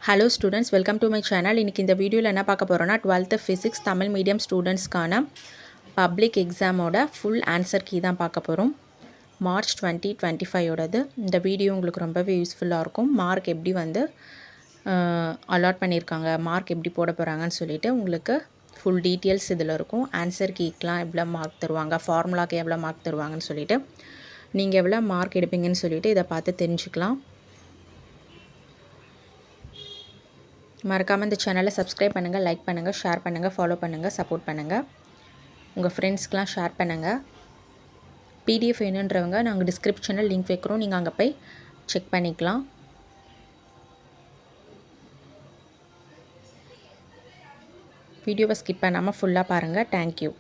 Hello students, welcome to my channel. இன்றைக்கி இந்த வீடியோவில் என்ன பார்க்க போகிறோன்னா 12th ஃபிசிக்ஸ் தமிழ் மீடியம் ஸ்டூடெண்ட்ஸ்க்கான பப்ளிக் எக்ஸாமோட ஃபுல் ஆன்சர் கீ தான் பார்க்க போகிறோம். மார்ச் 2025ஓடது. இந்த வீடியோ உங்களுக்கு ரொம்பவே யூஸ்ஃபுல்லாக இருக்கும். மார்க் எப்படி அலாட் பண்ணியிருக்காங்க, மார்க் எப்படி போட போகிறாங்கன்னு சொல்லிவிட்டு உங்களுக்கு ஃபுல் டீட்டெயில்ஸ் இதில் இருக்கும். ஆன்சர் கீக்கெலாம் எவ்வளோ மார்க் தருவாங்க, ஃபார்முலாக்கு எவ்வளோ மார்க் தருவாங்கன்னு சொல்லிவிட்டு நீங்கள் எவ்வளோ மார்க் எடுப்பீங்கன்னு சொல்லிவிட்டு இதை பார்த்து தெரிஞ்சுக்கலாம். மறக்காமல் இந்த சேனலை சப்ஸ்கிரைப் பண்ணுங்கள், லைக் பண்ணுங்கள், ஷேர் பண்ணுங்கள், ஃபாலோ பண்ணுங்கள், சப்போர்ட் பண்ணுங்கள். உங்கள் ஃப்ரெண்ட்ஸ்க்கெலாம் ஷேர் பண்ணுங்கள். பிடிஎஃப் வேணுன்றவங்க நாங்கள் டிஸ்கிரிப்ஷனில் லிங்க் வைக்கிறோம், நீங்கள் அங்கே போய் செக் பண்ணிக்கலாம். வீடியோவை ஸ்கிப் பண்ணாமல் ஃபுல்லாக பாருங்கள். தேங்க்யூ.